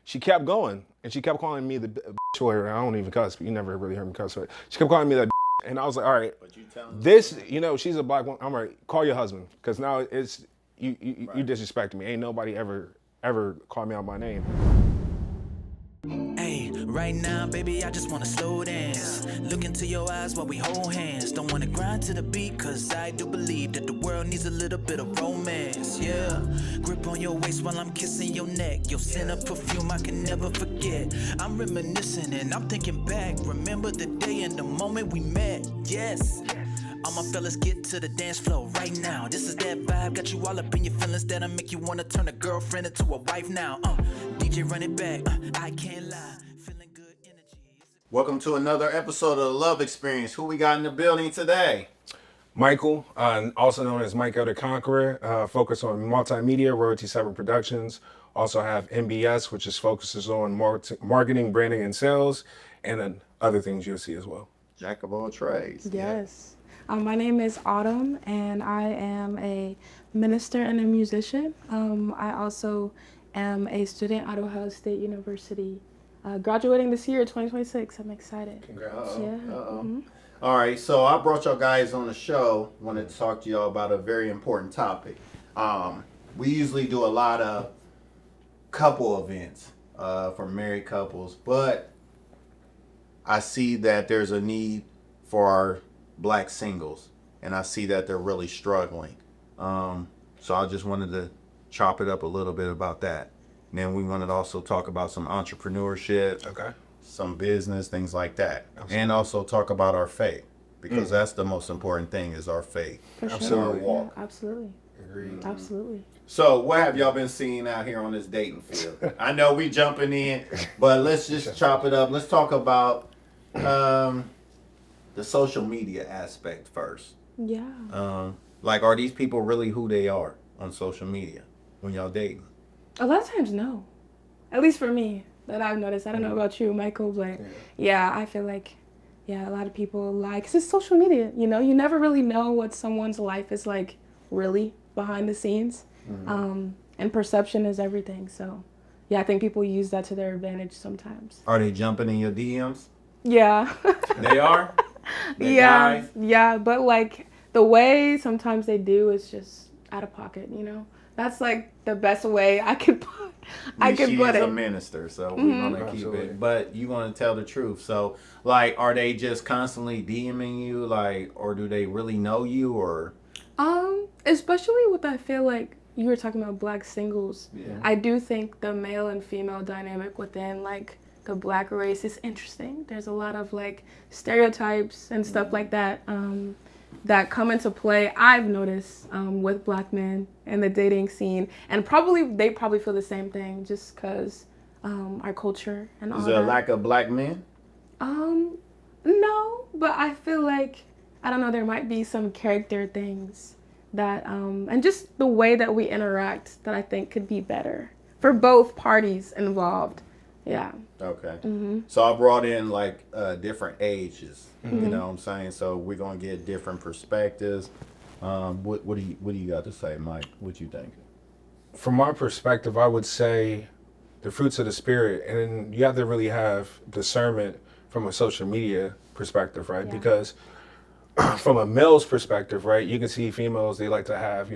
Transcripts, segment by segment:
she kept going, and she kept calling me the bitch word. I don't even cuss, but you never really heard me cuss. But she kept calling me that, and I was like, all right, this, she's a black woman. I'm like, call your husband, because now it's you disrespecting me. Ain't nobody ever called me out by name. Hey, right now, baby, I just wanna slow dance. Look into your eyes while we hold hands. Don't wanna grind to the beat, cause I do believe that the world needs a little bit of romance, yeah. Grip on your waist while I'm kissing your neck. Your scent of perfume I can never forget. I'm reminiscing and I'm thinking back. Remember the day and the moment we met, yes. All my fellas get to the dance floor right now. This is that vibe, got you all up in your feelings that'll make you wanna turn a girlfriend into a wife now. DJ run it back, I can't lie. Feeling good energy. Welcome to another episode of The Love Experience. Who we got in the building today? Michael, also known as Mike the Conqueror, focus on multimedia, Royalty 7 Productions. Also have MBS, which is focuses on marketing, branding, and sales, and then other things you'll see as well. Jack of all trades. Yes. My name is Autumn, and I am a minister and a musician. I also am a student at Ohio State University, graduating this year, 2026. I'm excited. Congrats. Yeah. Mm-hmm. All right, so I brought y'all guys on the show. Wanted to talk to y'all about a very important topic. We usually do a lot of couple events for married couples, but I see that there's a need for our black singles, and I see that they're really struggling. So I just wanted to chop it up a little bit about that. And then we wanted to also talk about some entrepreneurship, Okay. some business, things like that. Absolutely. And also talk about our faith, because that's the most important thing, is our faith. For sure. Absolutely. Yeah, absolutely. Agreed. Absolutely. So what have y'all been seeing out here on this dating field? I know we jumping in, but let's just chop it up. Let's talk about the social media aspect first. Yeah. Like, are these people really who they are on social media when y'all dating? A lot of times, no. At least for me, that I've noticed. I don't know about you, Michael, but yeah, I feel like, a lot of people lie. Because it's social media, you never really know what someone's life is like really behind the scenes. And perception is everything. So, yeah, I think people use that to their advantage sometimes. Are they jumping in your DMs? Yeah. They are? Yeah. Guys? Yeah, but like the way sometimes they do is just out of pocket, That's like the best way I could put She is it. a minister, so we're gonna keep Absolutely. it. But you want to tell the truth. So, like, are they just constantly DMing you, like, or do they really know you, or? Especially with, I feel like you were talking about black singles. Yeah. I do think the male and female dynamic within like the black race is interesting. There's a lot of like stereotypes and stuff like that that come into play. I've noticed with black men in the dating scene, and they probably feel the same thing, just because our culture and all Is that. there a lack of black men? No, but I feel like, I don't know, there might be some character things that and just the way that we interact that I think could be better for both parties involved. Yeah. Okay. So I brought in like different ages. You know what I'm saying? So we're gonna get different perspectives. What do you got to say, Mike? What you think? From my perspective, I would say the fruits of the spirit, and then you have to really have discernment from a social media perspective, right? Yeah. Because from a male's perspective, right, you can see females, they like to have,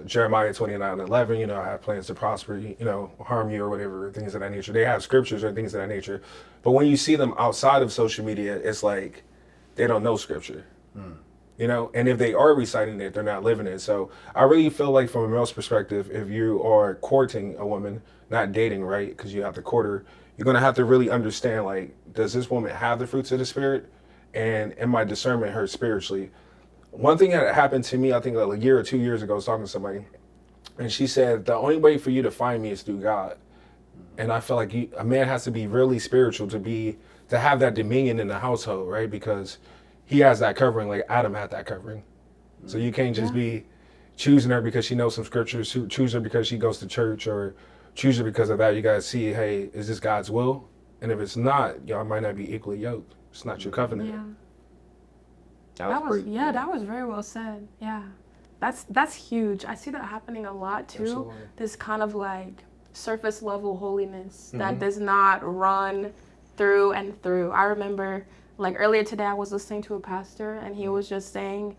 Jeremiah 29:11, I have plans to prosper, harm you or whatever, things of that nature. They have scriptures or things of that nature. But when you see them outside of social media, it's like they don't know scripture. And if they are reciting it, they're not living it. So I really feel like from a male's perspective, if you are courting a woman, not dating, right, because you have to court her, you're going to have to really understand, like, does this woman have the fruits of the spirit? And am I discerning her spiritually? One thing that happened to me, I think like a year or 2 years ago, I was talking to somebody, and she said, the only way for you to find me is through God. And I feel like a man has to be really spiritual to have that dominion in the household, right? Because he has that covering, like Adam had that covering. So you can't just be choosing her because she knows some scriptures, choose her because she goes to church, or choose her because of that. You got to see, hey, is this God's will? And if it's not, y'all might not be equally yoked. It's not your covenant. Yeah. That That was very well said. Yeah. That's huge. I see that happening a lot too. Absolutely. This kind of like surface level holiness that does not run through and through. I remember like earlier today I was listening to a pastor and he was just saying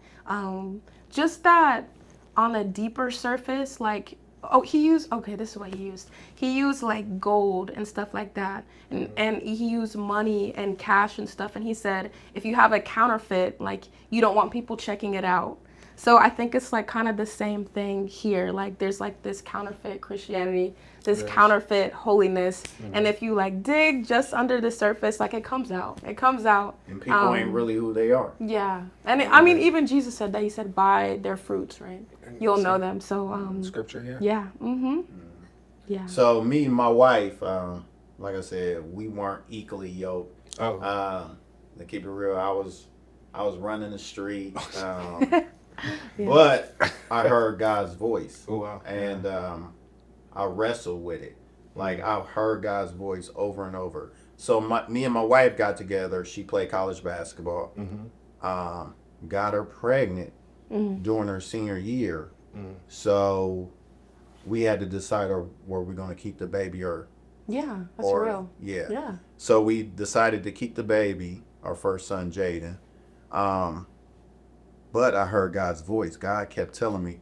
just that on a deeper surface, like this is what he used like gold and stuff like that, and he used money and cash and stuff, and he said if you have a counterfeit, like you don't want people checking it out. So I think it's like kind of the same thing here. Like there's like this counterfeit Christianity, this counterfeit holiness, and if you like dig just under the surface, like it comes out. And people ain't really who they are. Yeah, and I mean even Jesus said that. He said by their fruits, right? You'll know them. So Scripture, yeah. Yeah. Mm-hmm. Yeah. So me and my wife, like I said, we weren't equally yoked. Oh. To keep it real, I was running the street. But I heard God's voice. Oh, wow. And I wrestled with it. Like I've heard God's voice over and over. So me and my wife got together. She played college basketball. Got her pregnant during her senior year. So we had to decide were we going to keep the baby or that's real. Yeah. So we decided to keep the baby, our first son, Jaden. But I heard God's voice. God kept telling me,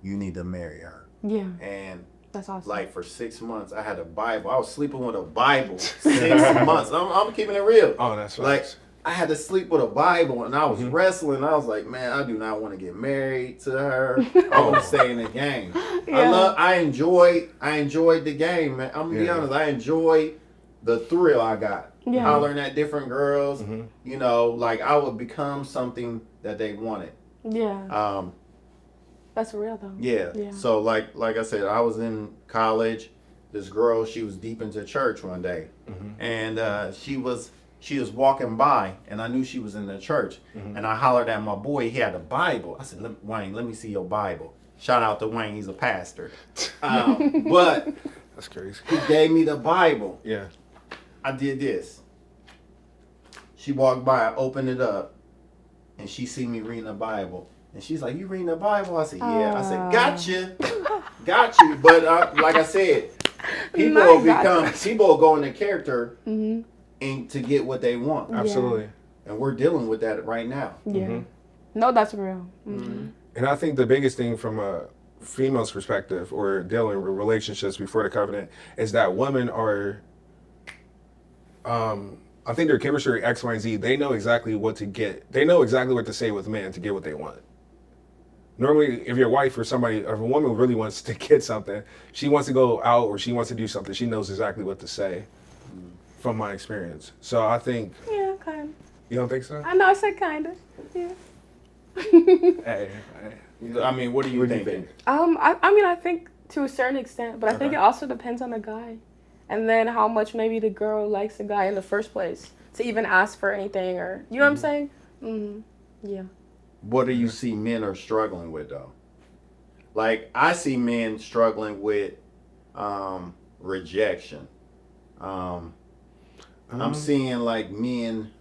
you need to marry her. Yeah. And that's awesome. like for 6 months, I had a Bible. I was sleeping with a Bible 6 months. I'm keeping it real. Oh, that's right. Like I had to sleep with a Bible, and I was wrestling. I was like, man, I do not want to get married to her. I want to stay in the game. I enjoyed the game, man. I'm gonna be honest. I enjoyed the thrill I got. Yeah. Hollering at different girls. You know, like I would become something that they wanted. Yeah. That's real though. Yeah. So like I said, I was in college. This girl, she was deep into church one day, and she was walking by, and I knew she was in the church, and I hollered at my boy. He had a Bible. I said, Wayne, let me see your Bible. Shout out to Wayne, he's a pastor. But that's crazy. He gave me the Bible. Yeah. I did this. She walked by, I opened it up, and she see me reading the Bible. And she's like, you reading the Bible? I said, yeah. I said, got you. But like I said, people will go into character and to get what they want. Absolutely. And we're dealing with that right now. Yeah. No, that's real. Mm-hmm. And I think the biggest thing from a female's perspective or dealing with relationships before the covenant is that women are, I think their chemistry, X, Y, and Z, they know exactly what to get. They know exactly what to say with men to get what they want. Normally, if your wife or somebody, or if a woman really wants to get something, she wants to go out or she wants to do something, she knows exactly what to say from my experience. So I think... Yeah, kind of. You don't think so? I know, I said kind of. Yeah. Hey. I mean, what do you think? I mean, I think to a certain extent, but I think it also depends on the guy. And then how much maybe the girl likes the guy in the first place to even ask for anything or, you know what I'm saying? Mm-hmm. Yeah. What do you see men are struggling with though? Like I see men struggling with rejection. I'm seeing like men,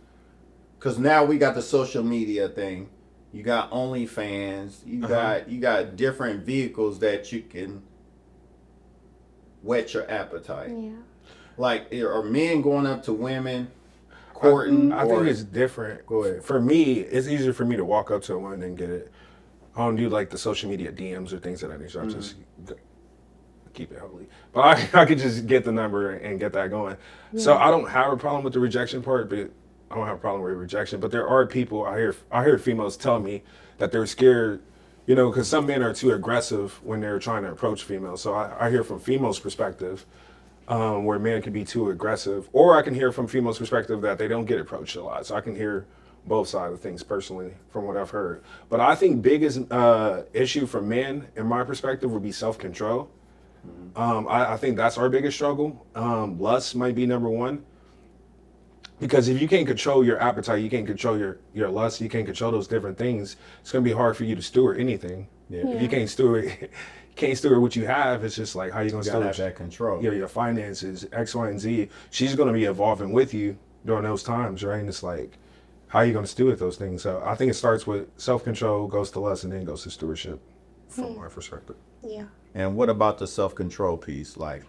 because now we got the social media thing. You got OnlyFans. You got different vehicles that you can whet your appetite. Yeah. Like, are men going up to women, courting? I think it's different. Go ahead. For me, it's easier for me to walk up to a woman and get it. I don't do like the social media DMs or things of that nature. I just keep it holy. But I could just get the number and get that going. Yeah. So I don't have a problem with the rejection part, but I don't have a problem with rejection. But there are people, I hear females tell me that they're scared, you know, because some men are too aggressive when they're trying to approach females. So I hear from females' perspective where men can be too aggressive. Or I can hear from females' perspective that they don't get approached a lot. So I can hear both sides of things personally from what I've heard. But I think biggest issue for men, in my perspective, would be self-control. I think that's our biggest struggle. Lust might be number one. Because if you can't control your appetite, you can't control your lust, you can't control those different things, it's going to be hard for you to steward anything. Yeah. If you can't steward what you have, it's just like, how you going to steward that control? Your finances, X, Y, and Z. She's going to be evolving with you during those times, right? And it's like, how are you going to steward those things? So I think it starts with self-control, goes to lust, and then goes to stewardship from my perspective. Yeah. And what about the self-control piece? Like,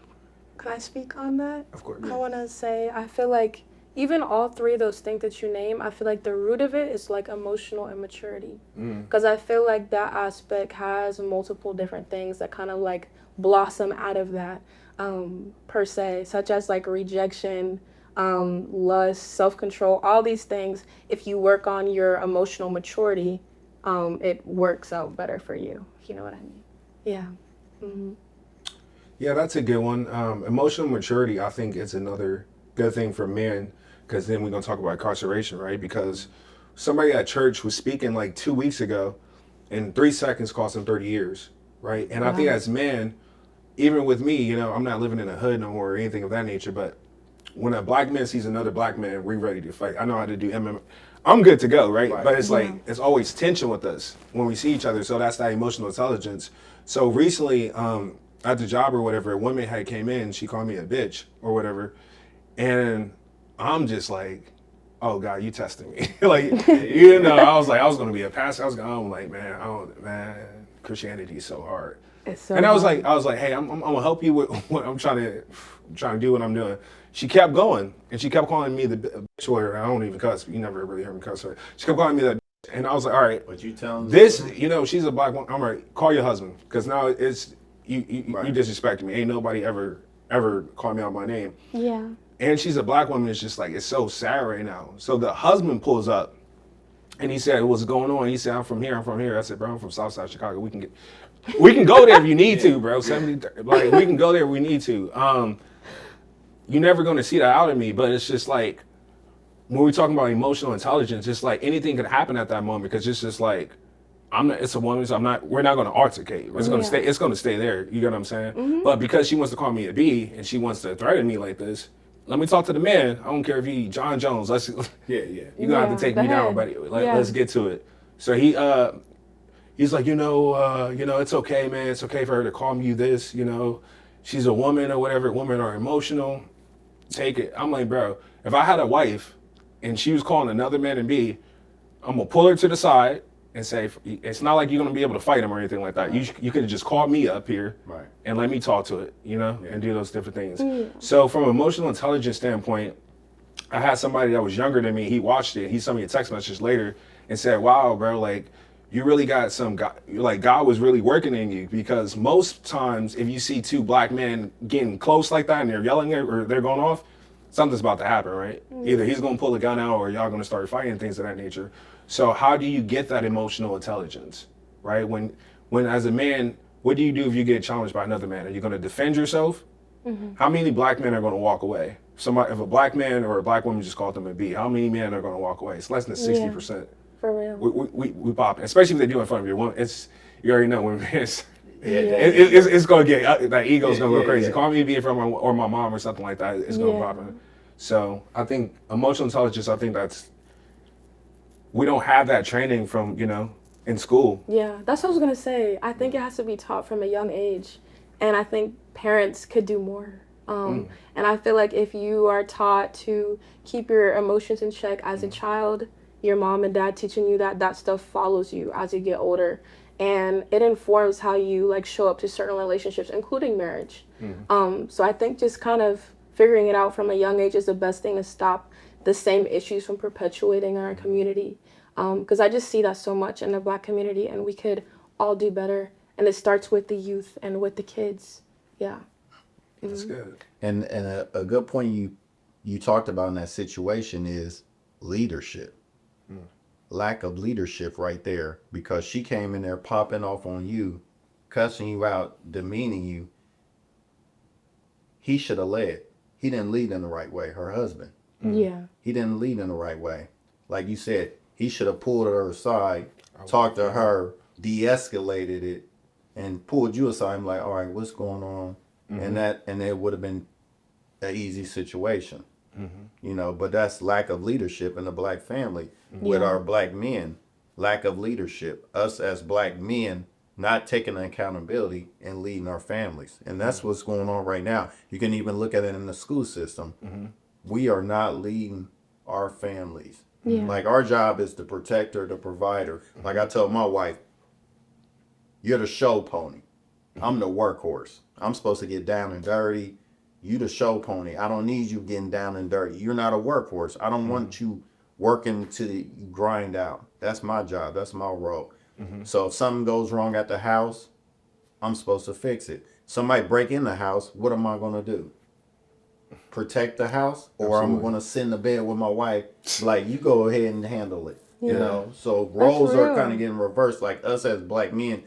Can I speak on that? Of course. I want to say, I feel like even all three of those things that you name, I feel like the root of it is like emotional immaturity. Because I feel like that aspect has multiple different things that kind of like blossom out of that, per se, such as like rejection, lust, self-control, all these things. If you work on your emotional maturity, it works out better for you. You know what I mean? Yeah. Mm-hmm. Yeah, that's a good one. Emotional maturity, I think, is another good thing for men, because then we're going to talk about incarceration, right? Because somebody at church was speaking like 2 weeks ago, and 3 seconds cost them 30 years, right? And I think as men, even with me, you know, I'm not living in a hood no more or anything of that nature, but when a black man sees another black man, we're ready to fight. I know how to do MMA. I'm good to go, right? But it's like, it's always tension with us when we see each other. So that's that emotional intelligence. So recently, at the job or whatever, a woman had came in, she called me a bitch or whatever. And I'm just like, oh God, you testing me. Like, you know, I was going to be a pastor. I'm like, man, Christianity is so hard. It's so And I was hard. like, hey, I'm gonna help you with what I'm trying to do what I'm doing. She kept going, and she kept calling me the bitch word. I don't even cuss. You never really heard me cuss. Right? She kept calling me that, bitch. And I was like, all right, But you tell them this, you know, she's a black woman. I'm like, call your husband, because now it's you disrespecting me. Ain't nobody ever called me out by name. Yeah. And she's a black woman. It's just like, it's so sad right now. So the husband pulls up, and he said, what's going on? He said, I'm from here. I said, bro, I'm from Southside Chicago. We can go there if you need to, bro. 70, like, we can go there if we need to. You're never going to see that out of me, but it's just like, when we're talking about emotional intelligence, it's like anything could happen at that moment, because it's just like, it's a woman, so we're not going to altercate. It's going to stay there. You get what I'm saying? Mm-hmm. But because she wants to call me a B, and she wants to threaten me like this, let me talk to the man. I don't care if he John Jones. You're going to have to take me down, buddy. Let's get to it. So he's like, you know, it's okay, man. It's okay for her to call you this, you know. She's a woman or whatever. Women are emotional. Take it. I'm like, bro, if I had a wife and she was calling another man a B, I'm going to pull her to the side and say, it's not like you're going to be able to fight him or anything like that. Right. You could have just called me up here and let me talk to it, you know, and do those different things. Yeah. So from an emotional intelligence standpoint, I had somebody that was younger than me. He watched it. He sent me a text message later and said, wow, bro, like, you really got some God, like God was really working in you, because most times if you see two black men getting close like that and they're yelling or they're going off, something's about to happen, right? Either he's going to pull a gun out or y'all going to start fighting, things of that nature. So how do you get that emotional intelligence, right? When as a man, what do you do if you get challenged by another man? Are you going to defend yourself? Mm-hmm. How many black men are going to walk away? If a black man or a black woman just called them a B, how many men are going to walk away? It's less than 60%. Yeah. For real. We pop it, especially if they do it in front of your woman. You already know when it's gonna get that ego's gonna go crazy. Yeah. Call me B from or my mom or something like that. It's gonna pop in. So I think emotional intelligence. I think we don't have that training from in school. Yeah, that's what I was gonna say. I think it has to be taught from a young age, and I think parents could do more. And I feel like if you are taught to keep your emotions in check as a child, your mom and dad teaching you that stuff follows you as you get older, and it informs how you like show up to certain relationships, including marriage. So I think just kind of figuring it out from a young age is the best thing to stop the same issues from perpetuating in our community, because I just see that so much in the Black community, and we could all do better, and it starts with the youth and with the kids. That's good. And a good point you talked about in that situation is leadership. Lack of leadership right there, because she came in there popping off on you, cussing you out, demeaning you. He should have led. He didn't lead in the right way, her husband. Yeah. He didn't lead in the right way. Like you said, he should have pulled her aside, talked to her, de-escalated it, and pulled you aside. I'm like, all right, what's going on? And it would have been an easy situation. But that's lack of leadership in the Black family with our Black men. Lack of leadership. Us as Black men not taking accountability and leading our families. And that's what's going on right now. You can even look at it in the school system. We are not leading our families. Like, our job is to protect her, the provider. Like I told my wife, you're the show pony. I'm the workhorse. I'm supposed to get down and dirty, You the show pony. I don't need you getting down and dirty. You're not a workhorse. I don't want you working to grind out. That's my job. That's my role. So if something goes wrong at the house, I'm supposed to fix it. Somebody break in the house, what am I going to do? Protect the house? Or I'm going to sit in the bed with my wife, like, you go ahead and handle it. You know? So roles are kind of getting reversed. Like us as black men,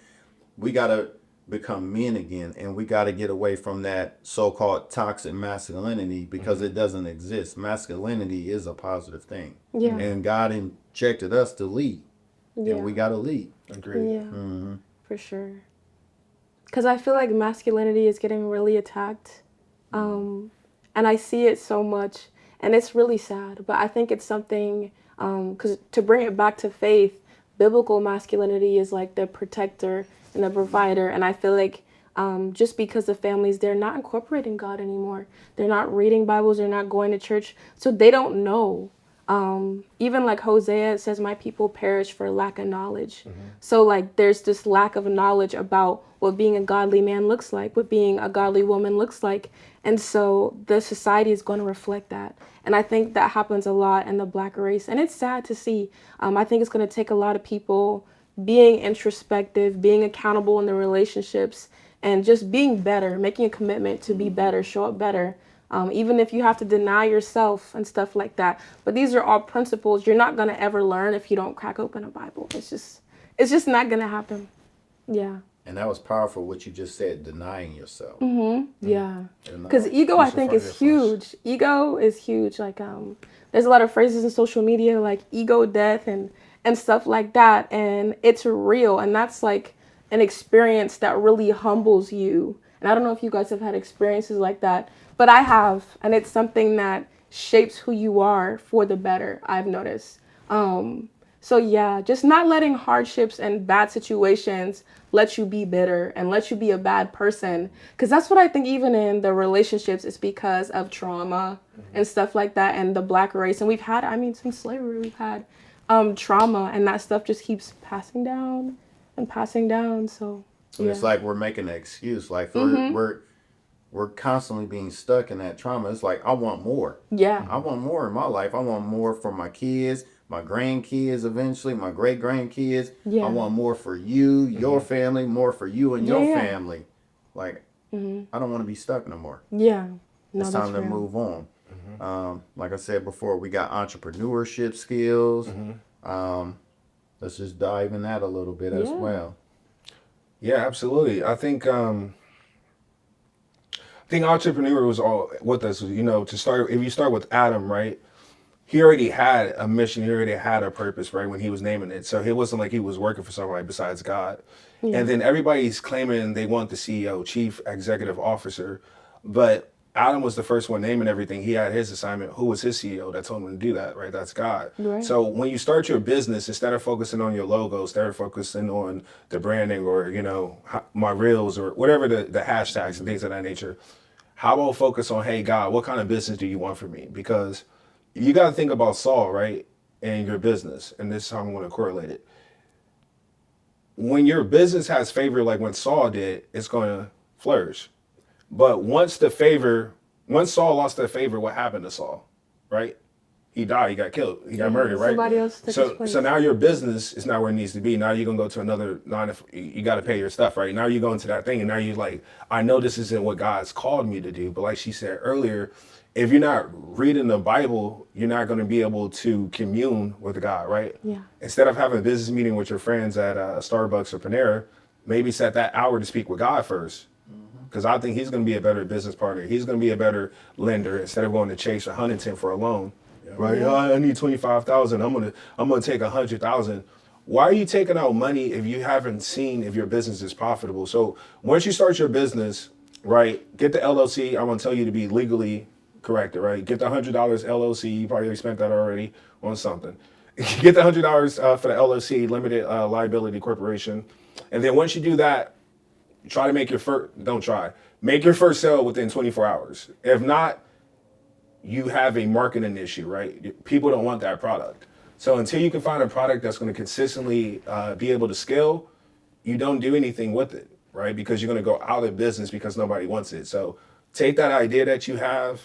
we got to become men again, and we got to get away from that so-called toxic masculinity, because it doesn't exist. Masculinity is a positive thing. Yeah. And God injected us to lead. Yeah. And we got to lead. Agreed. Yeah. For sure. Because I feel like masculinity is getting really attacked. And I see it so much. And it's really sad. But I think it's something, because to bring it back to faith, biblical masculinity is like the protector and the provider. And I feel like just because the families, they're not incorporating God anymore. They're not reading Bibles. They're not going to church. So they don't know. Even like Hosea, it says, my people perish for lack of knowledge. So like there's this lack of knowledge about what being a godly man looks like, what being a godly woman looks like. And so the society is going to reflect that. And I think that happens a lot in the black race. And it's sad to see. I think it's going to take a lot of people being introspective, being accountable in their relationships, and just being better, making a commitment to be better, show up better. Even if you have to deny yourself and stuff like that. But these are all principles you're not going to ever learn if you don't crack open a Bible. It's just not going to happen. Yeah. And that was powerful what you just said, denying yourself. Yeah. Because ego, I think, is huge. Ego is huge. Like, there's a lot of phrases in social media like ego death and stuff like that. And it's real. And that's like an experience that really humbles you. And I don't know if you guys have had experiences like that, but I have. And it's something that shapes who you are for the better, I've noticed. So yeah, just not letting hardships and bad situations let you be bitter and let you be a bad person. Because that's what I think even in the relationships, it's because of trauma and stuff like that, and the black race. And we've had, I mean, since slavery, we've had trauma, and that stuff just keeps passing down and passing down. So And it's like we're making an excuse. Like we're constantly being stuck in that trauma. It's like, I want more. Yeah. I want more in my life. I want more for my kids, my grandkids eventually, my great grandkids. Yeah. I want more for you, your family, more for you and your family. Like, I don't want to be stuck no more. Yeah. No, It's time to move on. Like I said before, we got entrepreneurship skills. Let's just dive in that a little bit as well. Yeah, absolutely. I think entrepreneur was all with us, you know, to start. If you start with Adam, right? He already had a mission. He already had a purpose, right? When he was naming it. So it wasn't like he was working for somebody besides God. Yeah. And then everybody's claiming they want the CEO, chief executive officer. But Adam was the first one naming everything. He had his assignment. Who was his CEO that told him to do that, right? That's God. Right. So when you start your business, instead of focusing on your logo, instead of focusing on the branding or, you know, my reels or whatever the hashtags and things of that nature, how about focus on, hey, God, what kind of business do you want for me? Because you got to think about Saul, right? And your business. And this is how I'm going to correlate it. When your business has favor, like when Saul did, it's going to flourish. But once Saul lost that favor, what happened to Saul, right? He died, he got killed, he got murdered, right? Somebody else took his place. So now your business is not where it needs to be. Now you're going to go to another you got to pay your stuff, right? Now you go into that thing and now you're like, I know this isn't what God's called me to do. But like she said earlier, if you're not reading the Bible, you're not going to be able to commune with God, right? Yeah. Instead of having a business meeting with your friends at Starbucks or Panera, maybe set that hour to speak with God first. Because I think he's going to be a better business partner. He's going to be a better lender instead of going to Chase or Huntington for a loan, right? Yeah. I need $25,000. I'm gonna take $100,000. Why are you taking out money if you haven't seen if your business is profitable? So once you start your business, right, get the LLC. I'm gonna tell you to be legally corrected, right? Get the $100 LLC. You probably spent that already on something. Get the $100 for the LLC, limited liability corporation, and then once you do that, try to make your make your first sale within 24 hours. If not, you have a marketing issue, right? People don't want that product. So until you can find a product that's going to consistently be able to scale, you don't do anything with it, right? Because you're going to go out of business because nobody wants it. So take that idea that you have,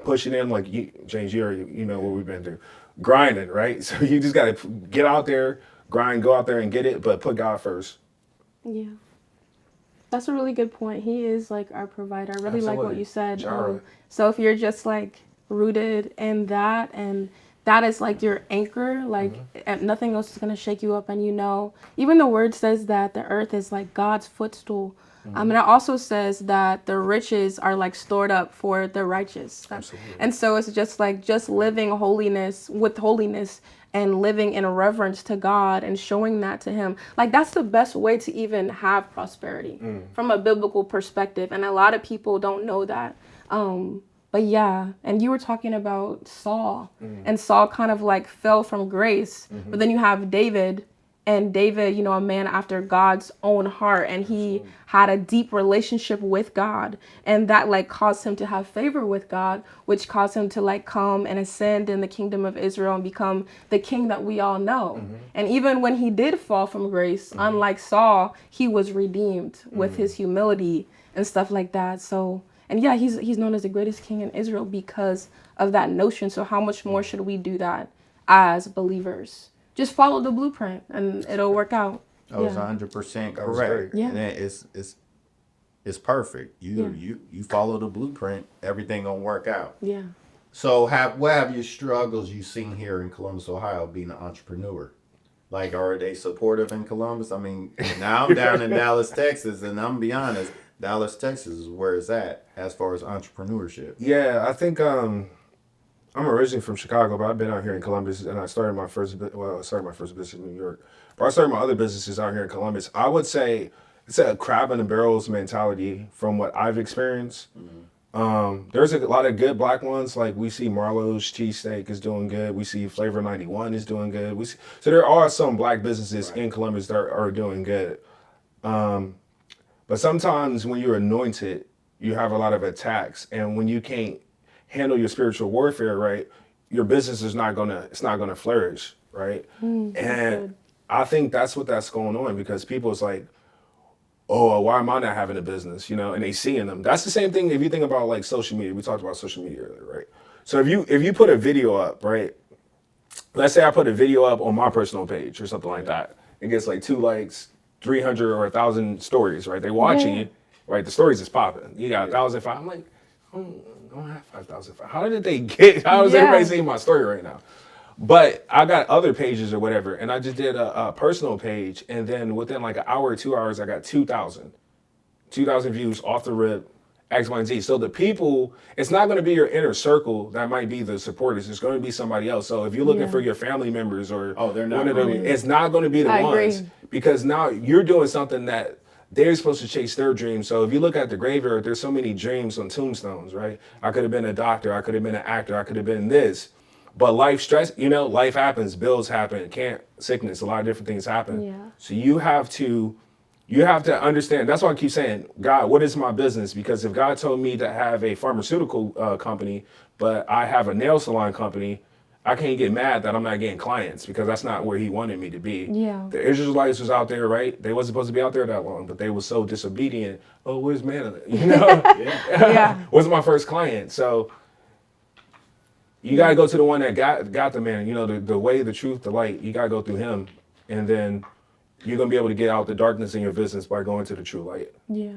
push it in, like James, you know what we've been through, grinding, right? So you just got to get out there, grind, go out there and get it, but put God first. Yeah. That's a really good point. He is like our provider. I really like what Absolutely. you said. Jireh. So if you're just like rooted in that, and that is like your anchor, like nothing else is going to shake you up. And you know, even the word says that the earth is like God's footstool. And it also says that the riches are like stored up for the righteous. Absolutely. And so it's just like just living holiness with holiness and living in reverence to God and showing that to him. Like that's the best way to even have prosperity from a biblical perspective. And a lot of people don't know that. But yeah, and you were talking about Saul, and Saul kind of like fell from grace. But then you have David, and David, you know, a man after God's own heart, and he had a deep relationship with God, and that like caused him to have favor with God, which caused him to like come and ascend in the kingdom of Israel and become the king that we all know. And even when he did fall from grace, unlike Saul, he was redeemed with his humility and stuff like that. So, and yeah, he's known as the greatest king in Israel because of that notion. So how much more should we do that as believers? Just follow the blueprint and it'll work out. That was 100% That was correct. great. Yeah. And it's perfect. You follow the blueprint, everything gonna work out. Yeah. So what have your struggles you seen here in Columbus, Ohio, being an entrepreneur? Like, are they supportive in Columbus? I mean, now I'm down in Dallas, Texas, and I'm gonna be honest, Dallas, Texas is where it's at as far as entrepreneurship. Yeah, I think I'm originally from Chicago, but I've been out here in Columbus, and I started my first business in New York. But I started my other businesses out here in Columbus. I would say it's a crab in the barrels mentality from what I've experienced. There's a lot of good black ones, like we see Marlowe's Cheesesteak is doing good. We see Flavor 91 is doing good. So there are some black businesses in Columbus that are doing good. But sometimes when you're anointed, you have a lot of attacks, and when you can't handle your spiritual warfare right, your business is not gonna flourish, right? And good. I think that's going on because people is like, oh, why am I not having a business? You know, and they seeing them. That's the same thing if you think about like social media. We talked about social media earlier, right? So if you put a video up, right? Let's say I put a video up on my personal page or something like that. It gets like 2 likes, 300 or 1,000 stories, right? They watching it, right? The stories is popping. You got 1,005. I'm like, I don't have 5,005. How does everybody see my story right now? But I got other pages or whatever, and I just did a personal page, and then within like an hour or 2 hours, I got 2,000 views off the rip, X, Y, and Z. So the people, it's not going to be your inner circle that might be the supporters. It's going to be somebody else. So if you're looking for your family members or they're not one of them, really. it's not going to be the I ones agree. because now you're doing something that they're supposed to chase their dreams. So if you look at the graveyard, there's so many dreams on tombstones, right? I could have been a doctor. I could have been an actor. I could have been this. But life stress, life happens, bills happen, sickness, a lot of different things happen. Yeah. So you have to understand. That's why I keep saying, God, what is my business? Because if God told me to have a pharmaceutical company, but I have a nail salon company, I can't get mad that I'm not getting clients because that's not where he wanted me to be. Yeah. The Israelites was out there, right? They wasn't supposed to be out there that long, but they were so disobedient. Oh, where's manna? Yeah. Was my first client. So you got to go to the one that got the man, the way, the truth, the light. You got to go through him. And then you're going to be able to get out the darkness in your business by going to the true light. Yeah.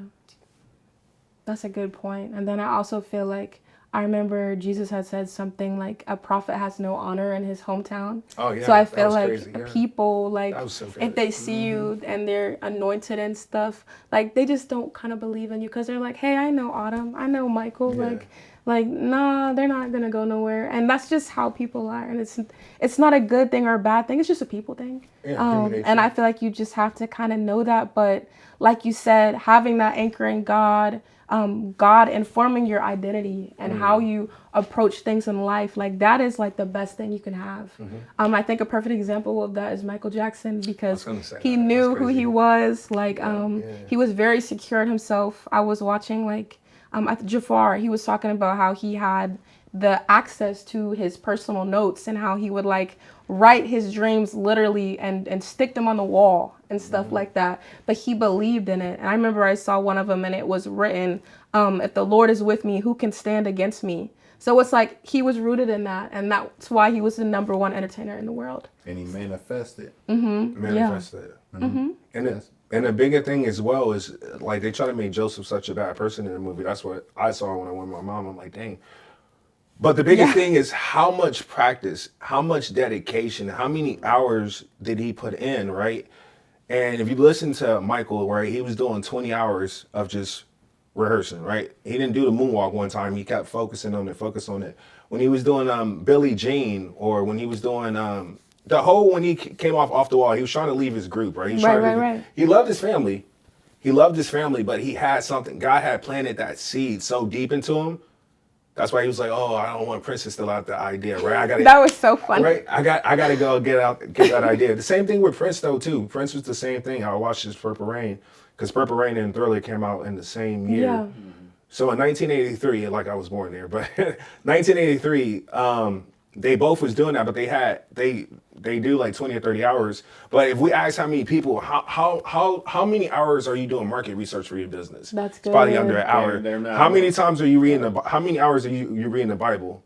That's a good point. And then I also feel like I remember Jesus had said something like a prophet has no honor in his hometown. Oh, yeah. So I that feel was like crazy, yeah. people, like, That was so if good. they see you and they're anointed and stuff, like, they just don't kind of believe in you because they're like, hey, I know Autumn. I know Michael. Yeah. Like, nah, they're not going to go nowhere. And that's just how people are. And it's not a good thing or a bad thing. It's just a people thing. Yeah, human nature. And I feel like you just have to kind of know that. But like you said, having that anchor in God, God informing your identity and how you approach things in life, like that is like the best thing you can have. I think a perfect example of that is Michael Jackson because he knew who he was. Like, he was very secure in himself. I was watching like Jafar, he was talking about how he had the access to his personal notes and how he would like write his dreams literally and stick them on the wall and stuff like that. But he believed in it. And I remember I saw one of them and it was written, if the Lord is with me, who can stand against me? So it's like he was rooted in that. And that's why he was the #1 entertainer in the world. And he manifested. Manifested. And the bigger thing as well is like they try to make Joseph such a bad person in the movie. That's what I saw when I went with my mom. I'm like, dang. But the biggest thing is how much practice, how much dedication, how many hours did he put in, right? And if you listen to Michael, right, he was doing 20 hours of just rehearsing, right? He didn't do the moonwalk one time. He kept focusing on it. When he was doing Billie Jean, or when he was doing when he came off the wall, he was trying to leave his group, right? Right. He loved his family. But he had something. God had planted that seed so deep into him. That's why he was like, "Oh, I don't want Prince to still out the idea, right? That was so funny. Right? I got to go get that idea." The same thing with Prince though too. Prince was the same thing. I watched his Purple Rain because Purple Rain and Thriller came out in the same year. Yeah. So in 1983, like I was born there, but 1983, they both was doing that, but they do like 20 or 30 hours. But if we ask how many people, how many hours are you doing market research for your business? That's It's probably good. under an hour. They're not. How many times are you reading how many hours are you reading the Bible?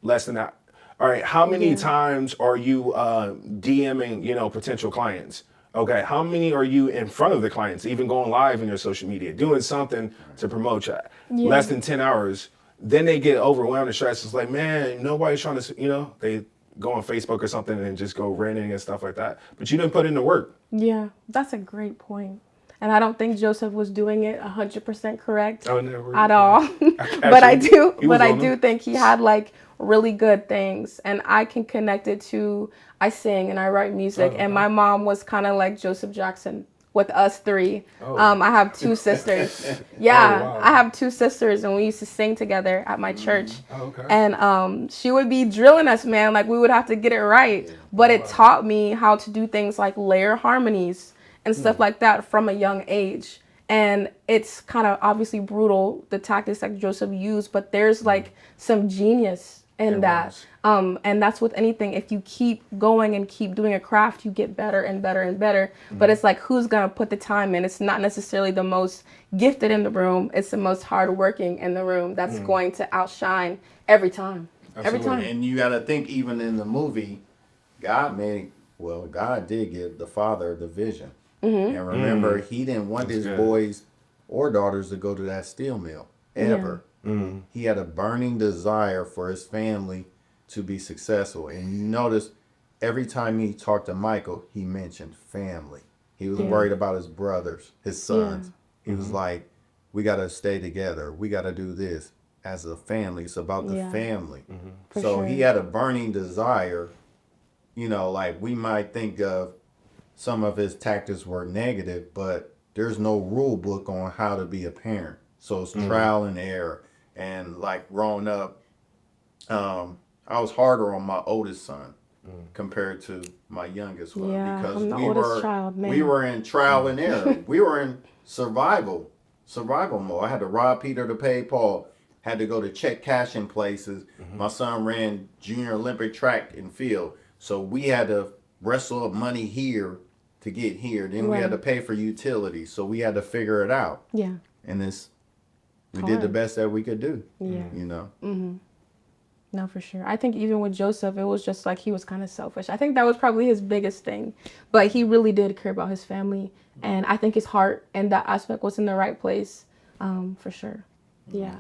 Less than that. All right. How many times are you DMing, potential clients? Okay. How many are you in front of the clients, even going live in your social media, doing something to promote that? Yeah. Less than 10 hours. Then they get overwhelmed and stressed. It's like, man, nobody's trying to, they go on Facebook or something and just go ranting and stuff like that. But you didn't put in the work. Yeah, that's a great point. And I don't think Joseph was doing it 100% correct at all. but I do think he had like really good things, and I can connect it to I sing and I write music, and my mom was kind of like Joseph Jackson with us three. I have 2 sisters. Yeah, wow. I have 2 sisters, and we used to sing together at my church. Okay. And she would be drilling us, man. Like we would have to get it right. But it taught me how to do things like layer harmonies and stuff like that from a young age. And it's kind of obviously brutal, the tactics that Joseph used, but there's like some genius in that. And that's with anything. If you keep going and keep doing a craft, you get better and better and better. But it's like, who's going to put the time in? It's not necessarily the most gifted in the room. It's the most hardworking in the room that's going to outshine every time. Every time. And you got to think, even in the movie, God did give the father the vision. And remember, he didn't want his boys or daughters to go to that steel mill ever. He had a burning desire for his family to be successful. And you notice every time he talked to Michael, he mentioned family. He was worried about his brothers, his sons. He was like, we got to stay together. We got to do this as a family. It's about the family. So he had a burning desire, like we might think of some of his tactics were negative, but there's no rule book on how to be a parent. So it's trial and error. And like growing up, I was harder on my oldest son compared to my youngest one, because I'm the oldest child, man. we were in trial and error. We were in survival mode. I had to rob Peter to pay Paul. Had to go to check cashing places. My son ran junior Olympic track and field, so we had to wrestle up money here to get here. Then we had to pay for utilities, so we had to figure it out. Yeah. And we did the best that we could do. Yeah. Mm-hmm. No, for sure. I think even with Joseph, it was just like he was kind of selfish. I think that was probably his biggest thing. But he really did care about his family. And I think his heart and that aspect was in the right place, for sure. Yeah.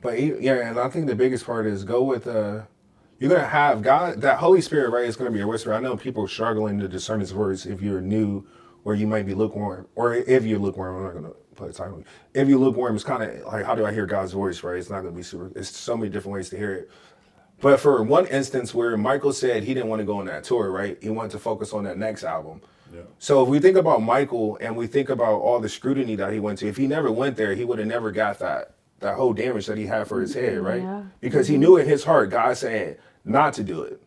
But and I think the biggest part is go with you're gonna have God, that Holy Spirit, right? Is gonna be a whisper. I know people are struggling to discern His words if you're new, or you might be lukewarm, or if you're lukewarm. I'm not gonna put a title. If you're lukewarm, it's kind of like, how do I hear God's voice, right? It's not gonna be super. It's so many different ways to hear it. But for one instance where Michael said he didn't want to go on that tour, right? He wanted to focus on that next album. Yeah. So if we think about Michael and we think about all the scrutiny that he went to, if he never went there, he would have never got that whole damage that he had for his head, right? Yeah. Because he knew in his heart, God saying not to do it.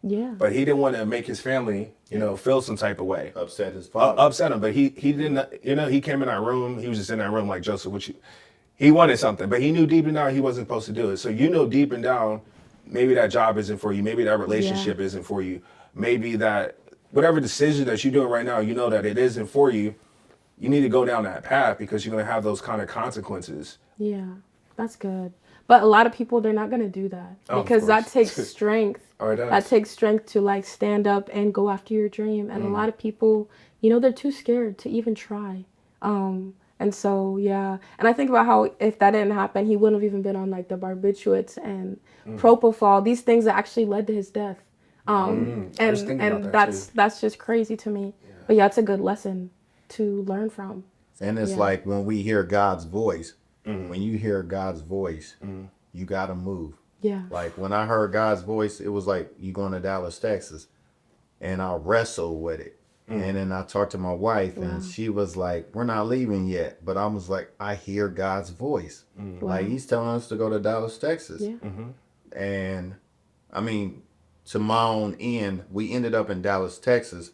Yeah. But he didn't want to make his family, feel some type of way. Upset his father. Upset him. But he didn't, he came in that room. He was just in that room like, Joseph, He wanted something, but he knew deep and down he wasn't supposed to do it. So you know deep and down, maybe that job isn't for you. Maybe that relationship isn't for you. Maybe that whatever decision that you're doing right now, you know that it isn't for you. You need to go down that path because you're going to have those kind of consequences. Yeah, that's good. But a lot of people, they're not going to do that Oh, of because that course. takes strength. Oh, it does. That takes strength to like stand up and go after your dream. And a lot of people, you know, they're too scared to even try. And so, yeah. And I think about how if that didn't happen, he wouldn't have even been on like the barbiturates and propofol, these things that actually led to his death. I was thinking about that, That's just crazy to me. Yeah. But yeah, it's a good lesson to learn from. And it's like when we hear God's voice, when you hear God's voice, you got to move. Yeah. Like when I heard God's voice, it was like, you going to Dallas, Texas. And I wrestled with it. And then I talked to my wife and she was like, we're not leaving yet. But I was like, I hear God's voice. Like he's telling us to go to Dallas, Texas. Yeah. And I mean, to my own end, we ended up in Dallas, Texas,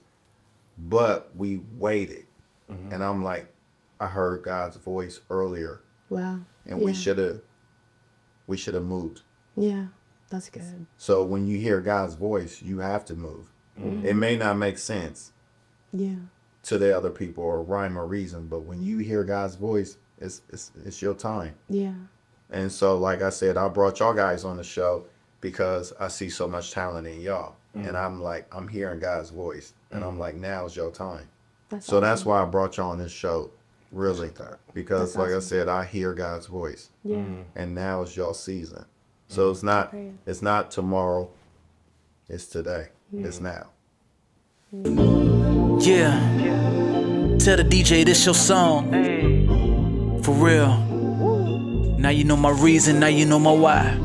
but we waited. And I'm like, I heard God's voice earlier. Wow. And we should have moved. Yeah, that's good. So when you hear God's voice, you have to move. It may not make sense Yeah. to the other people or rhyme or reason, but when you hear God's voice, it's your time. Yeah. And so, like I said, I brought y'all guys on the show because I see so much talent in y'all. And I'm like, I'm hearing God's voice. And I'm like, now's your time. That's That's why I brought y'all on this show, really. Because, That's like I awesome. said, I hear God's voice. Yeah. And now is your season. So it's not tomorrow. It's today. It's now. Yeah. Tell the DJ this your song. For real. Now you know my reason, now you know my why.